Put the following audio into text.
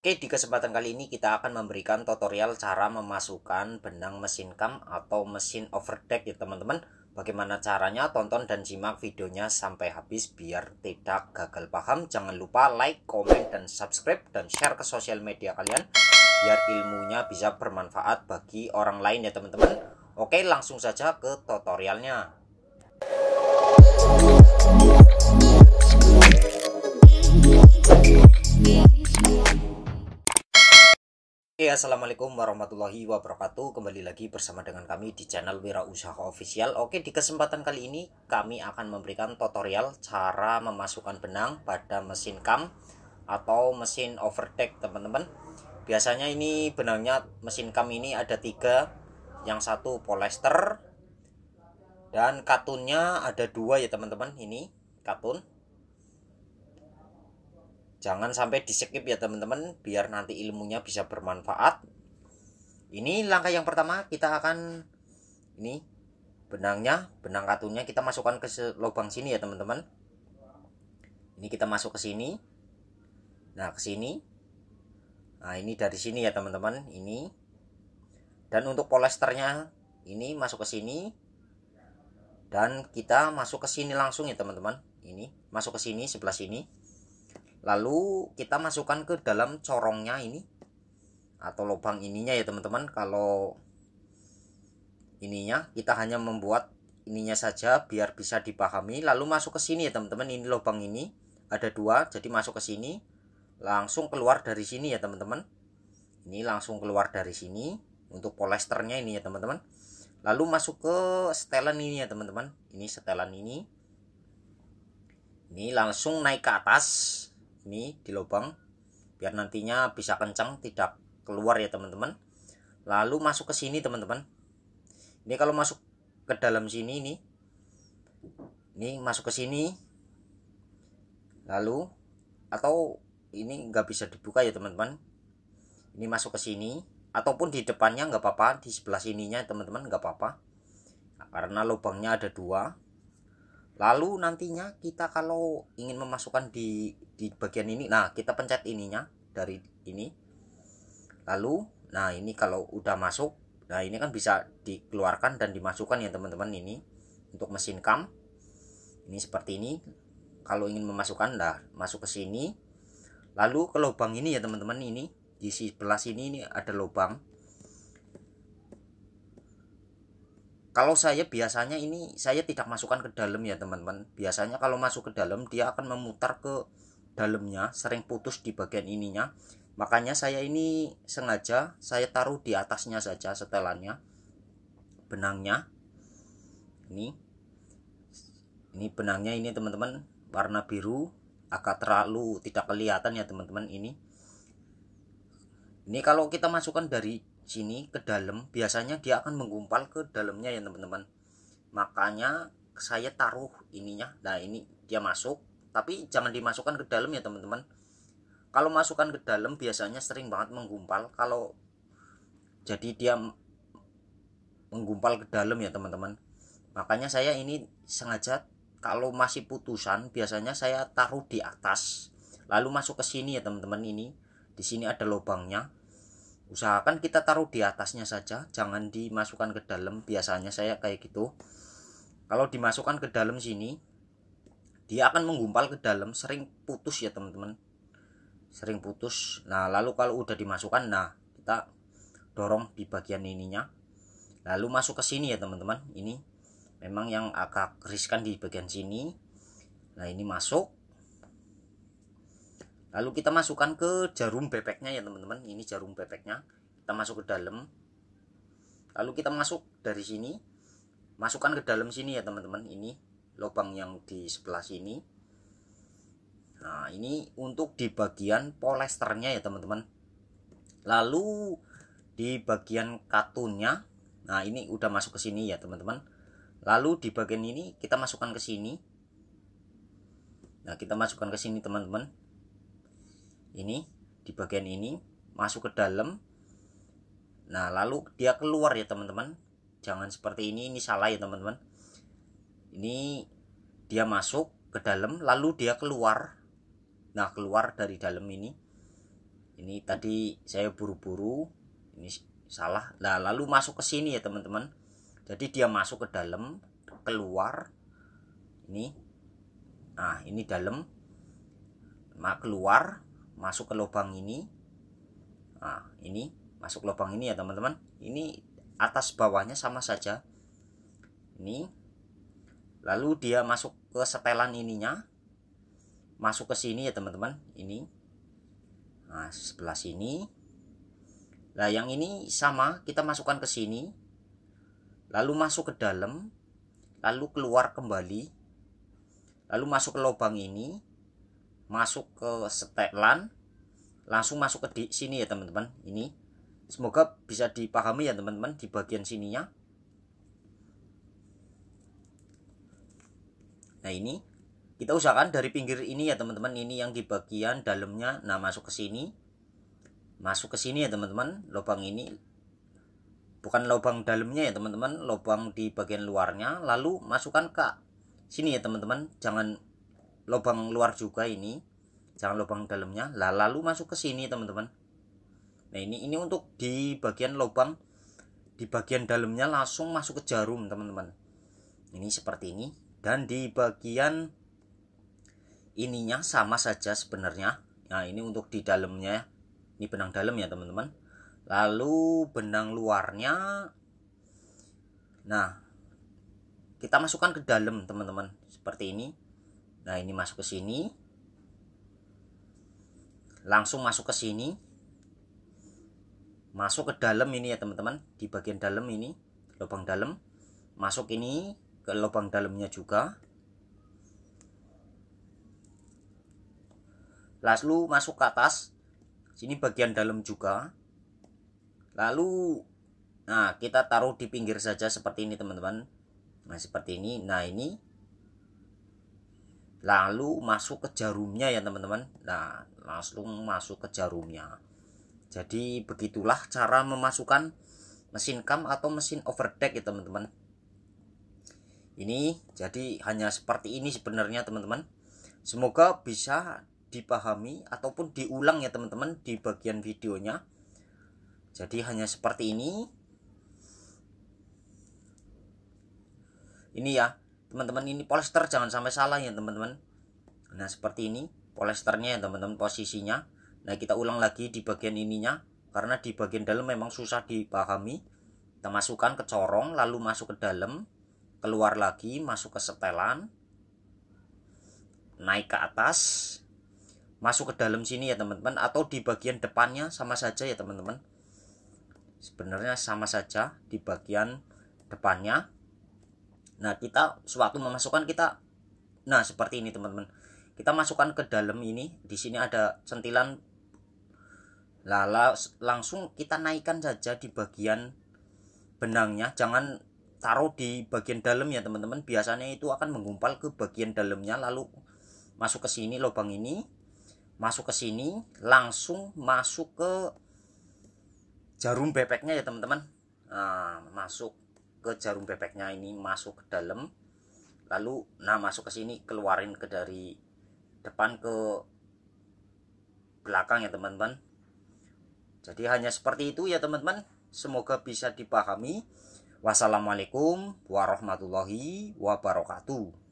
Oke, di kesempatan kali ini kita akan memberikan tutorial cara memasukkan benang mesin cam atau mesin overdeck ya teman-teman. Bagaimana caranya, tonton dan simak videonya sampai habis biar tidak gagal paham. Jangan lupa like, komen, dan subscribe dan share ke sosial media kalian biar ilmunya bisa bermanfaat bagi orang lain ya teman-teman. Oke, langsung saja ke tutorialnya. Assalamualaikum warahmatullahi wabarakatuh. Kembali lagi bersama dengan kami di channel Wirausaha Official. Oke, di kesempatan kali ini kami akan memberikan tutorial cara memasukkan benang pada mesin cam atau mesin overdeck teman-teman. Biasanya ini benangnya mesin cam ini ada 3, yang satu polyester dan katunnya ada 2 ya teman-teman. Ini katun, jangan sampai di skip ya teman-teman biar nanti ilmunya bisa bermanfaat. Ini langkah yang pertama, kita akan ini benang katunnya kita masukkan ke lubang sini ya teman-teman. Ini kita masuk ke sini. Nah, ke sini. Nah, ini dari sini ya teman-teman, ini. Dan untuk polyesternya ini masuk ke sini. Dan kita masuk ke sini langsung ya teman-teman. Ini masuk ke sini, sebelah sini. Lalu kita masukkan ke dalam corongnya ini atau lubang ininya ya teman-teman. Kalau ininya kita hanya membuat ininya saja biar bisa dipahami. Lalu masuk ke sini ya teman-teman. Ini lubang ini ada 2, jadi masuk ke sini, langsung keluar dari sini ya teman-teman. Ini langsung keluar dari sini untuk polyesternya ini ya teman-teman. Lalu masuk ke setelan ini ya teman-teman. Ini setelan ini. Ini langsung naik ke atas. Ini di lubang biar nantinya bisa kencang, tidak keluar ya teman-teman. Lalu masuk ke sini teman-teman. Ini kalau masuk ke dalam sini ini masuk ke sini. Lalu atau ini nggak bisa dibuka ya teman-teman. Ini masuk ke sini ataupun di depannya nggak apa-apa, di sebelah sininya teman-teman nggak apa-apa. Karena lubangnya ada 2. Lalu nantinya kita kalau ingin memasukkan di bagian ini, nah kita pencet ininya dari ini. Lalu, nah ini kalau udah masuk, nah ini kan bisa dikeluarkan dan dimasukkan ya teman-teman. Ini untuk mesin cam. Ini seperti ini. Kalau ingin memasukkan, nah masuk ke sini. Lalu ke lubang ini ya teman-teman, ini di sebelah sini ini ada lubang. Kalau saya biasanya ini saya tidak masukkan ke dalam ya teman-teman. Biasanya kalau masuk ke dalam dia akan memutar ke dalamnya, sering putus di bagian ininya. Makanya saya ini sengaja saya taruh di atasnya saja setelannya, benangnya. Ini benangnya ini teman-teman, warna biru, agak terlalu tidak kelihatan ya teman-teman ini. Ini kalau kita masukkan dari sini ke dalam, biasanya dia akan menggumpal ke dalamnya ya teman-teman. Makanya saya taruh ininya. Nah, ini dia masuk, tapi jangan dimasukkan ke dalam ya teman-teman. Kalau masukkan ke dalam biasanya sering banget menggumpal. Kalau jadi dia menggumpal ke dalam ya teman-teman. Makanya saya ini sengaja kalau masih putusan biasanya saya taruh di atas. Lalu masuk ke sini ya teman-teman. Ini di sini ada lubangnya. Usahakan kita taruh di atasnya saja, jangan dimasukkan ke dalam. Biasanya saya kayak gitu. Kalau dimasukkan ke dalam sini, dia akan menggumpal ke dalam, sering putus ya teman-teman. Sering putus. Nah, lalu kalau udah dimasukkan, nah kita dorong di bagian ininya. Lalu masuk ke sini ya teman-teman. Ini memang yang agak riskan di bagian sini. Nah, ini masuk. Lalu kita masukkan ke jarum bebeknya ya teman-teman. Ini jarum bebeknya. Kita masuk ke dalam. Lalu kita masuk dari sini. Masukkan ke dalam sini ya teman-teman. Ini lubang yang di sebelah sini. Nah, ini untuk di bagian polyesternya ya teman-teman. Lalu di bagian katunnya. Nah, ini udah masuk ke sini ya teman-teman. Lalu di bagian ini kita masukkan ke sini. Nah, kita masukkan ke sini teman-teman. Ini di bagian ini masuk ke dalam. Nah, lalu dia keluar ya teman-teman. Jangan seperti ini salah ya teman-teman. Ini dia masuk ke dalam lalu dia keluar. Nah, keluar dari dalam ini. Ini tadi saya buru-buru, ini salah. Nah, lalu masuk ke sini ya teman-teman. Jadi dia masuk ke dalam, keluar. Ini. Nah, ini dalam. Keluar, masuk ke lubang ini. Nah, ini masuk lubang ini ya teman-teman. Ini atas bawahnya sama saja. Ini. Lalu dia masuk ke setelan ininya. Masuk ke sini ya teman-teman. Ini. Nah, sebelah sini. Nah, yang ini sama, kita masukkan ke sini. Lalu masuk ke dalam, lalu keluar kembali, lalu masuk ke lubang ini, masuk ke setelan, langsung masuk ke sini ya teman-teman. Ini semoga bisa dipahami ya teman-teman di bagian sininya. Nah, ini kita usahakan dari pinggir ini ya teman-teman, ini yang di bagian dalamnya. Nah, masuk ke sini, ya teman-teman, lubang ini. Bukan lubang dalamnya ya teman-teman, lubang di bagian luarnya. Lalu masukkan ke sini ya teman-teman, jangan lubang luar juga ini, jangan lubang dalamnya. Lalu masuk ke sini teman-teman. Nah, ini untuk di bagian lubang di bagian dalamnya, langsung masuk ke jarum teman-teman. Ini seperti ini. Dan di bagian ininya sama saja sebenarnya. Nah, ini untuk di dalamnya, ini benang dalam ya teman-teman. Lalu benang luarnya, nah kita masukkan ke dalam teman-teman seperti ini. Nah, ini masuk ke sini, langsung masuk ke sini, masuk ke dalam ini ya teman-teman, di bagian dalam ini lubang dalam, masuk ini ke lubang dalamnya juga, lalu masuk ke atas sini bagian dalam juga. Lalu nah, kita taruh di pinggir saja seperti ini teman-teman. Nah, seperti ini. Nah, ini lalu masuk ke jarumnya ya teman-teman. Nah, langsung masuk ke jarumnya. Jadi begitulah cara memasukkan mesin cam atau mesin overdeck ya teman-teman. Ini jadi hanya seperti ini sebenarnya teman-teman. Semoga bisa dipahami ataupun diulang ya teman-teman di bagian videonya. Jadi hanya seperti ini. Ini ya teman-teman, ini polster, jangan sampai salah ya teman-teman. Nah, seperti ini polesternya ya teman-teman posisinya. Nah, kita ulang lagi di bagian ininya, karena di bagian dalam memang susah dipahami. Kita masukkan ke corong, lalu masuk ke dalam, keluar lagi, masuk ke setelan, naik ke atas, masuk ke dalam sini ya teman-teman. Atau di bagian depannya sama saja ya teman-teman. Sebenarnya sama saja di bagian depannya. Nah, kita sewaktu memasukkan kita, nah seperti ini teman-teman, kita masukkan ke dalam ini. Di sini ada sentilan, langsung kita naikkan saja di bagian benangnya, jangan taruh di bagian dalam ya teman-teman. Biasanya itu akan menggumpal ke bagian dalamnya. Lalu masuk ke sini lubang ini, masuk ke sini, langsung masuk ke jarum bebeknya ya teman-teman. Nah, masuk ke jarum bebeknya ini, masuk ke dalam, lalu nah masuk ke sini, keluarin ke dari depan ke belakang ya teman-teman. Jadi hanya seperti itu ya teman-teman. Semoga bisa dipahami. Wassalamualaikum warahmatullahi wabarakatuh.